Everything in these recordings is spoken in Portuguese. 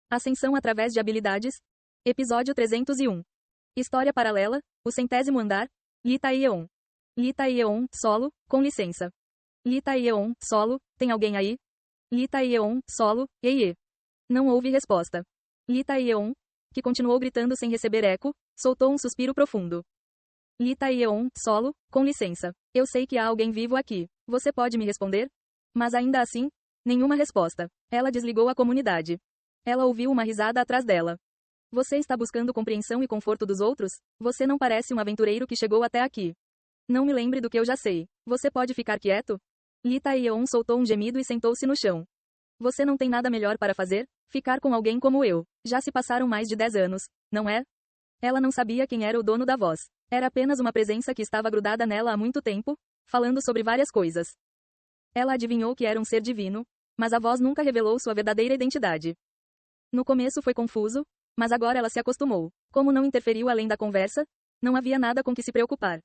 Ascensão através de habilidades. Episódio 301. História paralela, o 100º andar. Li Taeyeon. Li Taeyeon, solo, com licença. Li Taeyeon, solo, tem alguém aí? Li Taeyeon, solo, ei. Não houve resposta. Li Taeyeon, que continuou gritando sem receber eco, soltou um suspiro profundo. Li Taeyeon, solo, com licença. Eu sei que há alguém vivo aqui. Você pode me responder? Mas ainda assim, nenhuma resposta. Ela desligou a comunidade. Ela ouviu uma risada atrás dela. Você está buscando compreensão e conforto dos outros? Você não parece um aventureiro que chegou até aqui. Não me lembre do que eu já sei. Você pode ficar quieto? Li Taeyeon soltou um gemido e sentou-se no chão. Você não tem nada melhor para fazer? Ficar com alguém como eu. Já se passaram mais de 10 anos, não é? Ela não sabia quem era o dono da voz. Era apenas uma presença que estava grudada nela há muito tempo, falando sobre várias coisas. Ela adivinhou que era um ser divino, mas a voz nunca revelou sua verdadeira identidade. No começo foi confuso, mas agora ela se acostumou. Como não interferiu além da conversa, não havia nada com que se preocupar.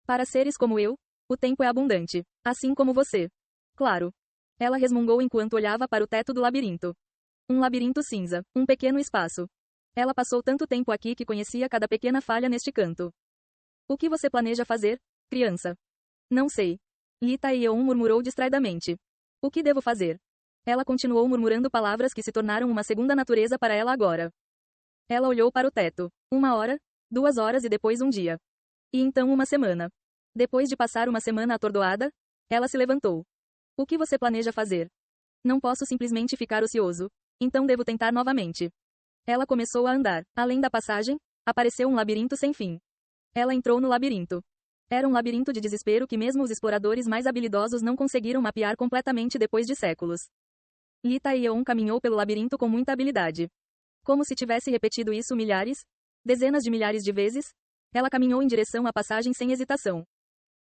Para seres como eu, o tempo é abundante, assim como você. Claro. Ela resmungou enquanto olhava para o teto do labirinto. Um labirinto cinza, um pequeno espaço. Ela passou tanto tempo aqui que conhecia cada pequena falha neste canto. O que você planeja fazer, criança? Não sei. Li Taeyeon murmurou distraidamente. O que devo fazer? Ela continuou murmurando palavras que se tornaram uma segunda natureza para ela agora. Ela olhou para o teto. 1 hora, 2 horas e depois um dia. E então uma semana. Depois de passar uma semana atordoada, ela se levantou. O que você planeja fazer? Não posso simplesmente ficar ocioso. Então devo tentar novamente. Ela começou a andar. Além da passagem, apareceu um labirinto sem fim. Ela entrou no labirinto. Era um labirinto de desespero que mesmo os exploradores mais habilidosos não conseguiram mapear completamente depois de séculos. Li Taeyeon caminhou pelo labirinto com muita habilidade. Como se tivesse repetido isso milhares, dezenas de milhares de vezes, ela caminhou em direção à passagem sem hesitação.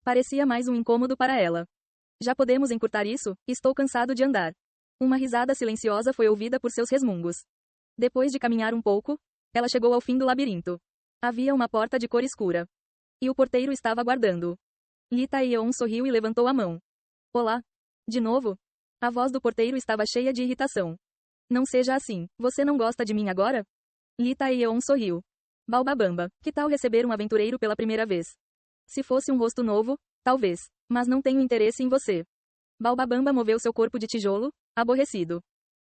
Parecia mais um incômodo para ela. Já podemos encurtar isso? Estou cansado de andar. Uma risada silenciosa foi ouvida por seus resmungos. Depois de caminhar um pouco, ela chegou ao fim do labirinto. Havia uma porta de cor escura. E o porteiro estava aguardando. Li Taeyeon sorriu e levantou a mão. Olá. De novo? A voz do porteiro estava cheia de irritação. Não seja assim. Você não gosta de mim agora? Li Taeyeon sorriu. Baobabamba, que tal receber um aventureiro pela primeira vez? Se fosse um rosto novo, talvez. Mas não tenho interesse em você. Baobabamba moveu seu corpo de tijolo, aborrecido.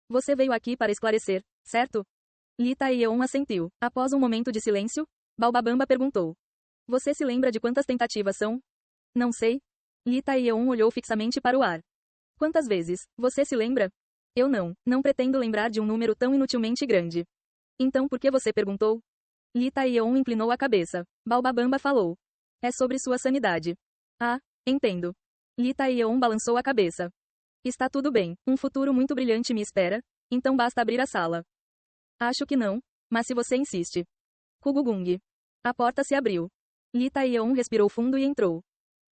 Você veio aqui para esclarecer, certo? Li Taeyeon assentiu. Após um momento de silêncio, Baobabamba perguntou. Você se lembra de quantas tentativas são? Não sei. Li Taeyeon olhou fixamente para o ar. Quantas vezes, você se lembra? Eu não pretendo lembrar de um número tão inutilmente grande. Então por que você perguntou? Li Taeyeon inclinou a cabeça. Baobabamba falou. É sobre sua sanidade. Ah, entendo. Li Taeyeon balançou a cabeça. Está tudo bem, um futuro muito brilhante me espera, então basta abrir a sala. Acho que não, mas se você insiste. Kugugung. A porta se abriu. Li Taeyeon respirou fundo e entrou.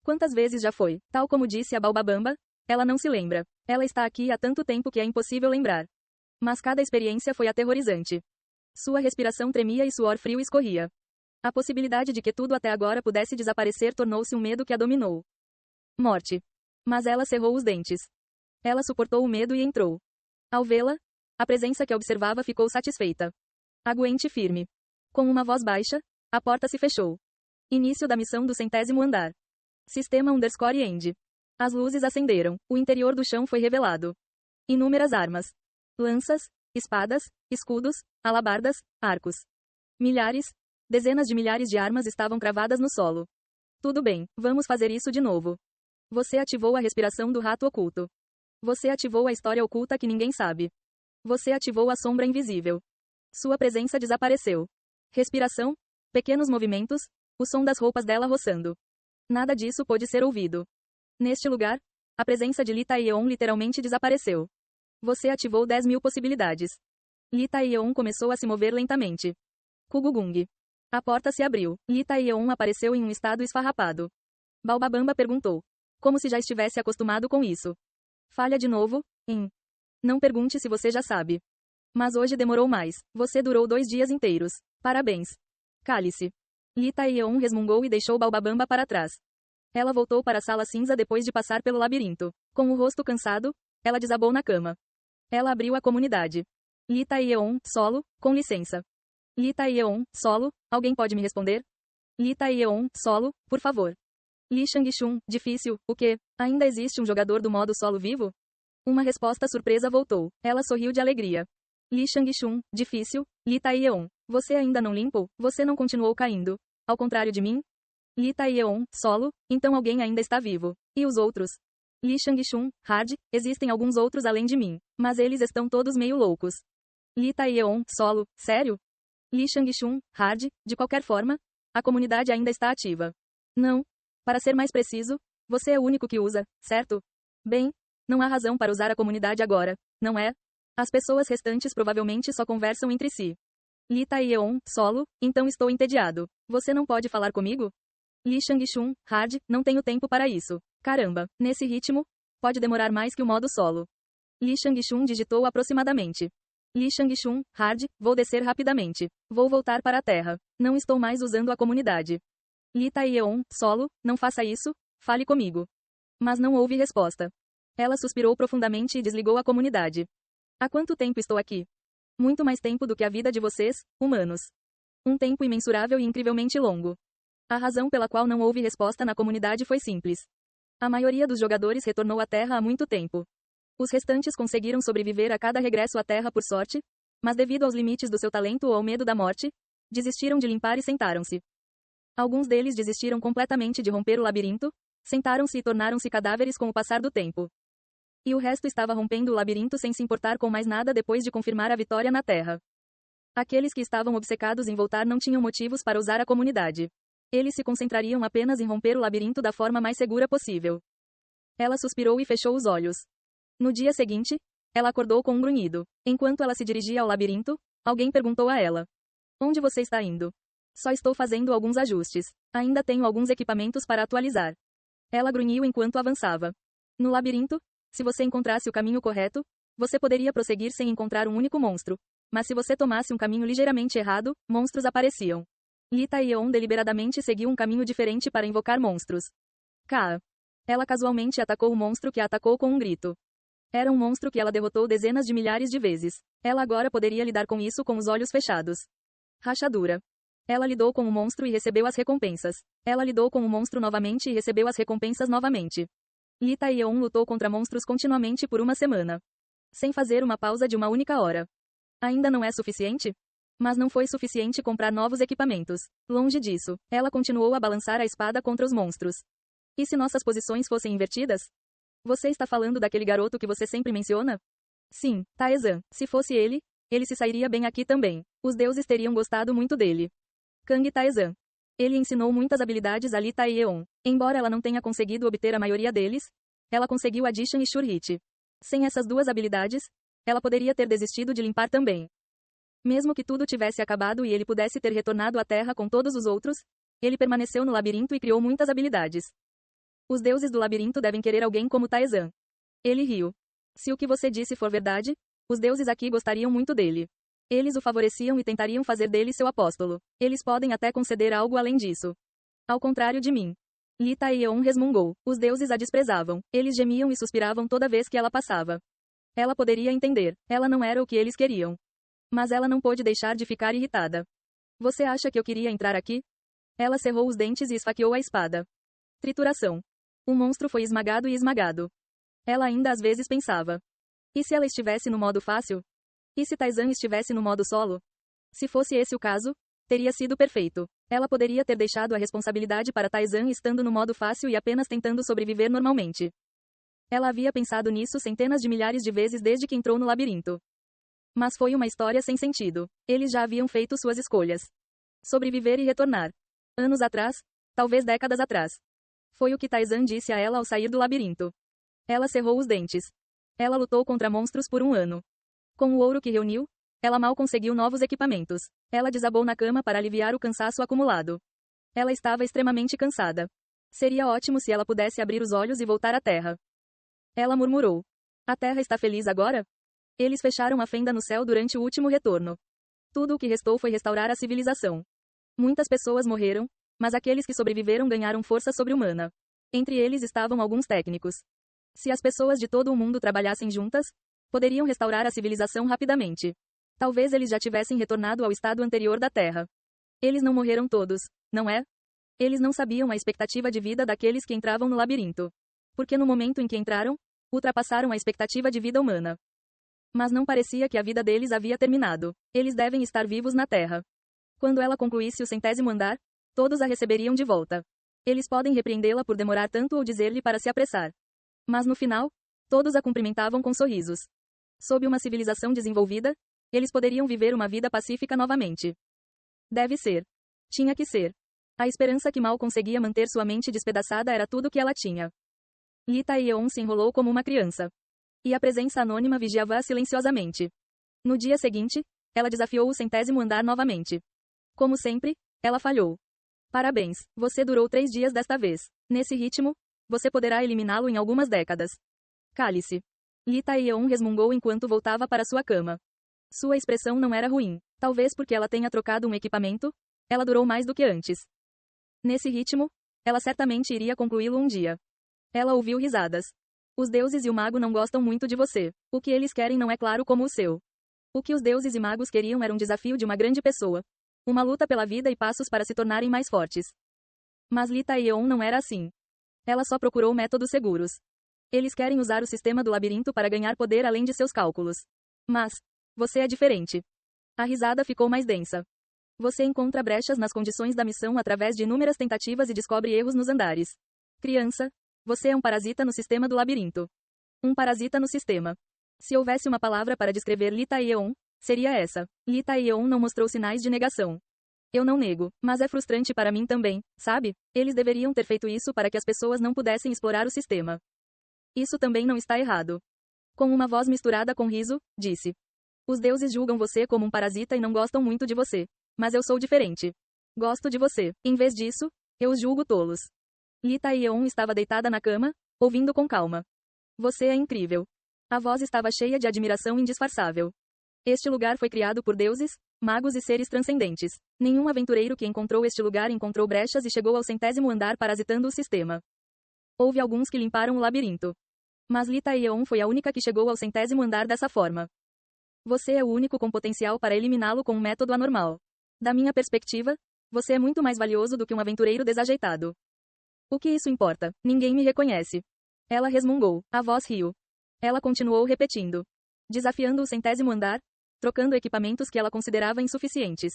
Quantas vezes já foi? Tal como disse a Baobabamba, ela não se lembra. Ela está aqui há tanto tempo que é impossível lembrar. Mas cada experiência foi aterrorizante. Sua respiração tremia e suor frio escorria. A possibilidade de que tudo até agora pudesse desaparecer tornou-se um medo que a dominou. Morte. Mas ela cerrou os dentes. Ela suportou o medo e entrou. Ao vê-la, a presença que a observava ficou satisfeita. Aguente firme. Com uma voz baixa, a porta se fechou. Início da missão do 100º andar. Sistema _end. As luzes acenderam. O interior do chão foi revelado. Inúmeras armas. Lanças, espadas, escudos, alabardas, arcos. Milhares, dezenas de milhares de armas estavam cravadas no solo. Tudo bem, vamos fazer isso de novo. Você ativou a respiração do rato oculto. Você ativou a história oculta que ninguém sabe. Você ativou a sombra invisível. Sua presença desapareceu. Respiração, pequenos movimentos, o som das roupas dela roçando. Nada disso pôde ser ouvido. Neste lugar, a presença de Li Taeyeon literalmente desapareceu. Você ativou 10.000 possibilidades. Li Taeyeon começou a se mover lentamente. Kugugung. A porta se abriu. Li Taeyeon apareceu em um estado esfarrapado. Baobabamba perguntou. Como se já estivesse acostumado com isso. Falha de novo, hein? Não pergunte se você já sabe. Mas hoje demorou mais. Você durou 2 dias inteiros. Parabéns. Cale-se. Li Taeyeon resmungou e deixou Baobabamba para trás. Ela voltou para a sala cinza depois de passar pelo labirinto. Com o rosto cansado, ela desabou na cama. Ela abriu a comunidade. Li Taeyeon, solo, com licença. Li Taeyeon, solo, alguém pode me responder? Li Taeyeon, solo, por favor. Li Changchun, difícil, o quê? Ainda existe um jogador do modo solo vivo? Uma resposta surpresa voltou. Ela sorriu de alegria. Li Changchun, difícil, Li Taeyeon. Você ainda não limpou? Você não continuou caindo? Ao contrário de mim? Li Taeyeon, solo, então alguém ainda está vivo. E os outros? Li Changchun, hard, existem alguns outros além de mim. Mas eles estão todos meio loucos. Li Taeyeon, solo, sério? Li Changchun, hard, de qualquer forma, a comunidade ainda está ativa. Não. Para ser mais preciso, você é o único que usa, certo? Bem, não há razão para usar a comunidade agora, não é? As pessoas restantes provavelmente só conversam entre si. Li Taeyeon, solo, então estou entediado. Você não pode falar comigo? Li Changchun, hard, não tenho tempo para isso. Caramba, nesse ritmo, pode demorar mais que o modo solo. Li Changchun digitou aproximadamente. Li Changchun, hard, vou descer rapidamente. Vou voltar para a Terra. Não estou mais usando a comunidade. Li Taeyeon, solo, não faça isso, fale comigo. Mas não houve resposta. Ela suspirou profundamente e desligou a comunidade. Há quanto tempo estou aqui? Muito mais tempo do que a vida de vocês, humanos. Um tempo imensurável e incrivelmente longo. A razão pela qual não houve resposta na comunidade foi simples. A maioria dos jogadores retornou à Terra há muito tempo. Os restantes conseguiram sobreviver a cada regresso à Terra por sorte, mas devido aos limites do seu talento ou ao medo da morte, desistiram de limpar e sentaram-se. Alguns deles desistiram completamente de romper o labirinto, sentaram-se e tornaram-se cadáveres com o passar do tempo. E o resto estava rompendo o labirinto sem se importar com mais nada depois de confirmar a vitória na Terra. Aqueles que estavam obcecados em voltar não tinham motivos para usar a comunidade. Eles se concentrariam apenas em romper o labirinto da forma mais segura possível. Ela suspirou e fechou os olhos. No dia seguinte, ela acordou com um grunhido. Enquanto ela se dirigia ao labirinto, alguém perguntou a ela: onde você está indo? Só estou fazendo alguns ajustes. Ainda tenho alguns equipamentos para atualizar. Ela grunhiu enquanto avançava. No labirinto, se você encontrasse o caminho correto, você poderia prosseguir sem encontrar um único monstro. Mas se você tomasse um caminho ligeiramente errado, monstros apareciam. Li Taeyeon deliberadamente seguiu um caminho diferente para invocar monstros. Kaa. Ela casualmente atacou o monstro que a atacou com um grito. Era um monstro que ela derrotou dezenas de milhares de vezes. Ela agora poderia lidar com isso com os olhos fechados. Rachadura. Ela lidou com o monstro e recebeu as recompensas. Ela lidou com o monstro novamente e recebeu as recompensas novamente. Li Taeyeon lutou contra monstros continuamente por uma semana. Sem fazer uma pausa de uma única hora. Ainda não é suficiente? Mas não foi suficiente comprar novos equipamentos. Longe disso, ela continuou a balançar a espada contra os monstros. E se nossas posições fossem invertidas? Você está falando daquele garoto que você sempre menciona? Sim, Taezan. Se fosse ele se sairia bem aqui também. Os deuses teriam gostado muito dele. Kang Taezan. Ele ensinou muitas habilidades a Li Taeyeon. Embora ela não tenha conseguido obter a maioria deles, ela conseguiu Addition e Shurhit. Sem essas duas habilidades, ela poderia ter desistido de limpar também. Mesmo que tudo tivesse acabado e ele pudesse ter retornado à Terra com todos os outros, ele permaneceu no labirinto e criou muitas habilidades. Os deuses do labirinto devem querer alguém como Taezan. Ele riu. Se o que você disse for verdade, os deuses aqui gostariam muito dele. Eles o favoreciam e tentariam fazer dele seu apóstolo. Eles podem até conceder algo além disso. Ao contrário de mim. Li Taeyeon resmungou. Os deuses a desprezavam. Eles gemiam e suspiravam toda vez que ela passava. Ela poderia entender. Ela não era o que eles queriam. Mas ela não pôde deixar de ficar irritada. Você acha que eu queria entrar aqui? Ela cerrou os dentes e esfaqueou a espada. Trituração. O monstro foi esmagado e esmagado. Ela ainda às vezes pensava. E se ela estivesse no modo fácil? E se Taezan estivesse no modo solo? Se fosse esse o caso, teria sido perfeito. Ela poderia ter deixado a responsabilidade para Taezan estando no modo fácil e apenas tentando sobreviver normalmente. Ela havia pensado nisso centenas de milhares de vezes desde que entrou no labirinto. Mas foi uma história sem sentido. Eles já haviam feito suas escolhas. Sobreviver e retornar. Anos atrás, talvez décadas atrás. Foi o que Taezan disse a ela ao sair do labirinto. Ela cerrou os dentes. Ela lutou contra monstros por um ano. Com o ouro que reuniu, ela mal conseguiu novos equipamentos. Ela desabou na cama para aliviar o cansaço acumulado. Ela estava extremamente cansada. Seria ótimo se ela pudesse abrir os olhos e voltar à Terra. Ela murmurou. A Terra está feliz agora? Eles fecharam a fenda no céu durante o último retorno. Tudo o que restou foi restaurar a civilização. Muitas pessoas morreram, mas aqueles que sobreviveram ganharam força sobre-humana. Entre eles estavam alguns técnicos. Se as pessoas de todo o mundo trabalhassem juntas, poderiam restaurar a civilização rapidamente. Talvez eles já tivessem retornado ao estado anterior da Terra. Eles não morreram todos, não é? Eles não sabiam a expectativa de vida daqueles que entravam no labirinto. Porque no momento em que entraram, ultrapassaram a expectativa de vida humana. Mas não parecia que a vida deles havia terminado. Eles devem estar vivos na Terra. Quando ela concluísse o 100º andar, todos a receberiam de volta. Eles podem repreendê-la por demorar tanto ou dizer-lhe para se apressar. Mas no final, todos a cumprimentavam com sorrisos. Sob uma civilização desenvolvida, eles poderiam viver uma vida pacífica novamente. Deve ser. Tinha que ser. A esperança que mal conseguia manter sua mente despedaçada era tudo que ela tinha. Li Taeyeon se enrolou como uma criança. E a presença anônima vigiava-a silenciosamente. No dia seguinte, ela desafiou o 100º andar novamente. Como sempre, ela falhou. Parabéns, você durou 3 dias desta vez. Nesse ritmo, você poderá eliminá-lo em algumas décadas. Cale-se. Li Taeyeon resmungou enquanto voltava para sua cama. Sua expressão não era ruim. Talvez porque ela tenha trocado um equipamento, ela durou mais do que antes. Nesse ritmo, ela certamente iria concluí-lo um dia. Ela ouviu risadas. Os deuses e o mago não gostam muito de você. O que eles querem não é claro como o seu. O que os deuses e magos queriam era um desafio de uma grande pessoa. Uma luta pela vida e passos para se tornarem mais fortes. Mas Li Taeyeon não era assim. Ela só procurou métodos seguros. Eles querem usar o sistema do labirinto para ganhar poder além de seus cálculos. Mas, você é diferente. A risada ficou mais densa. Você encontra brechas nas condições da missão através de inúmeras tentativas e descobre erros nos andares. Criança, você é um parasita no sistema do labirinto. Um parasita no sistema. Se houvesse uma palavra para descrever Li Taeyeon, seria essa. Li Taeyeon não mostrou sinais de negação. Eu não nego, mas é frustrante para mim também, sabe? Eles deveriam ter feito isso para que as pessoas não pudessem explorar o sistema. Isso também não está errado. Com uma voz misturada com riso, disse. Os deuses julgam você como um parasita e não gostam muito de você. Mas eu sou diferente. Gosto de você. Em vez disso, eu os julgo tolos. Li Taeyeon estava deitada na cama, ouvindo com calma. Você é incrível. A voz estava cheia de admiração indisfarçável. Este lugar foi criado por deuses, magos e seres transcendentes. Nenhum aventureiro que encontrou este lugar encontrou brechas e chegou ao 100º andar parasitando o sistema. Houve alguns que limparam o labirinto. Mas Li Taeyeon foi a única que chegou ao 100º andar dessa forma. Você é o único com potencial para eliminá-lo com um método anormal. Da minha perspectiva, você é muito mais valioso do que um aventureiro desajeitado. O que isso importa? Ninguém me reconhece. Ela resmungou. A voz riu. Ela continuou repetindo. Desafiando o 100º andar, trocando equipamentos que ela considerava insuficientes.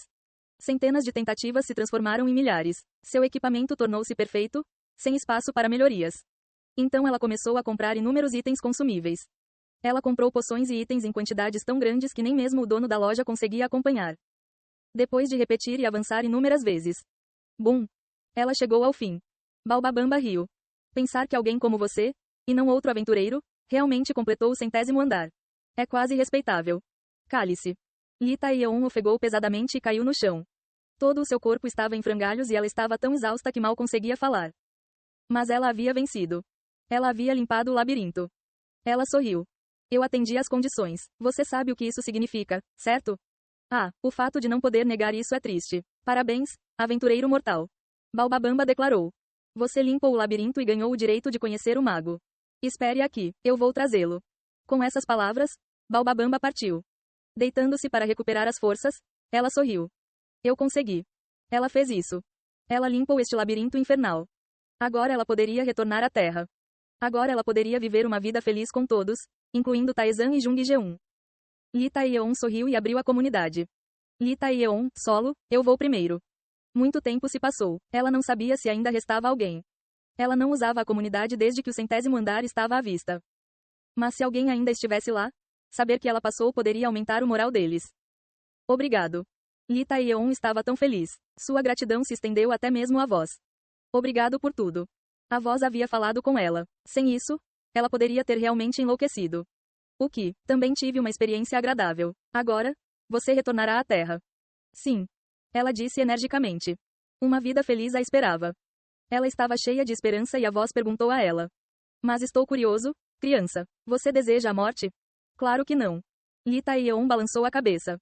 Centenas de tentativas se transformaram em milhares. Seu equipamento tornou-se perfeito, sem espaço para melhorias. Então ela começou a comprar inúmeros itens consumíveis. Ela comprou poções e itens em quantidades tão grandes que nem mesmo o dono da loja conseguia acompanhar. Depois de repetir e avançar inúmeras vezes. Bum! Ela chegou ao fim. Baobabamba riu. Pensar que alguém como você, e não outro aventureiro, realmente completou o 100º andar. É quase respeitável. Cale-se. Li Taeyeon ofegou pesadamente e caiu no chão. Todo o seu corpo estava em frangalhos e ela estava tão exausta que mal conseguia falar. Mas ela havia vencido. Ela havia limpado o labirinto. Ela sorriu. Eu atendi às condições. Você sabe o que isso significa, certo? Ah, o fato de não poder negar isso é triste. Parabéns, aventureiro mortal. Baobabamba declarou. Você limpou o labirinto e ganhou o direito de conhecer o mago. Espere aqui, eu vou trazê-lo. Com essas palavras, Baobabamba partiu. Deitando-se para recuperar as forças, ela sorriu. Eu consegui. Ela fez isso. Ela limpou este labirinto infernal. Agora ela poderia retornar à Terra. Agora ela poderia viver uma vida feliz com todos, incluindo Taezan e Jung Geun. Li Taeyeon sorriu e abriu a comunidade. Li Taeyeon, solo, eu vou primeiro. Muito tempo se passou. Ela não sabia se ainda restava alguém. Ela não usava a comunidade desde que o 100º andar estava à vista. Mas se alguém ainda estivesse lá, saber que ela passou poderia aumentar o moral deles. Obrigado. Li Taeyeon estava tão feliz. Sua gratidão se estendeu até mesmo à voz. Obrigado por tudo. A voz havia falado com ela. Sem isso, ela poderia ter realmente enlouquecido. O que, também tive uma experiência agradável. Agora, você retornará à Terra. Sim. Ela disse energicamente. Uma vida feliz a esperava. Ela estava cheia de esperança e a voz perguntou a ela. Mas estou curioso, criança. Você deseja a morte? Claro que não. Li Taeyeon balançou a cabeça.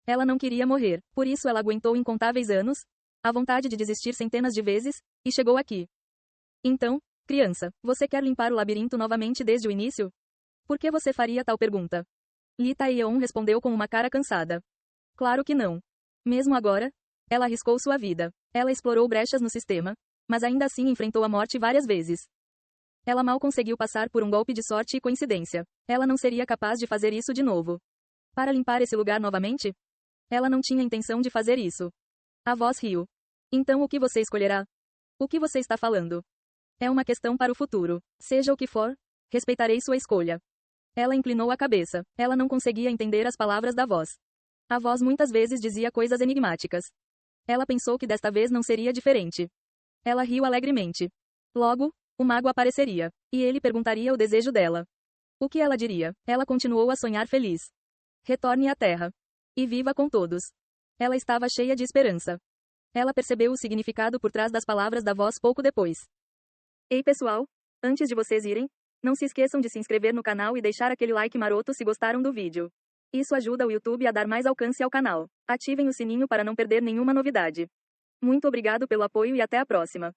Ela não queria morrer, por isso ela aguentou incontáveis anos, a vontade de desistir centenas de vezes, e chegou aqui. Então, criança, você quer limpar o labirinto novamente desde o início? Por que você faria tal pergunta? Lee Tae-yeon respondeu com uma cara cansada. Claro que não. Mesmo agora, ela arriscou sua vida. Ela explorou brechas no sistema, mas ainda assim enfrentou a morte várias vezes. Ela mal conseguiu passar por um golpe de sorte e coincidência. Ela não seria capaz de fazer isso de novo. Para limpar esse lugar novamente? Ela não tinha intenção de fazer isso. A voz riu. Então o que você escolherá? O que você está falando? É uma questão para o futuro. Seja o que for, respeitarei sua escolha. Ela inclinou a cabeça. Ela não conseguia entender as palavras da voz. A voz muitas vezes dizia coisas enigmáticas. Ela pensou que desta vez não seria diferente. Ela riu alegremente. Logo, o mago apareceria, e ele perguntaria o desejo dela. O que ela diria? Ela continuou a sonhar feliz. Retorne à terra. E viva com todos. Ela estava cheia de esperança. Ela percebeu o significado por trás das palavras da voz pouco depois. Ei pessoal, antes de vocês irem, não se esqueçam de se inscrever no canal e deixar aquele like maroto se gostaram do vídeo. Isso ajuda o YouTube a dar mais alcance ao canal. Ativem o sininho para não perder nenhuma novidade. Muito obrigado pelo apoio e até a próxima.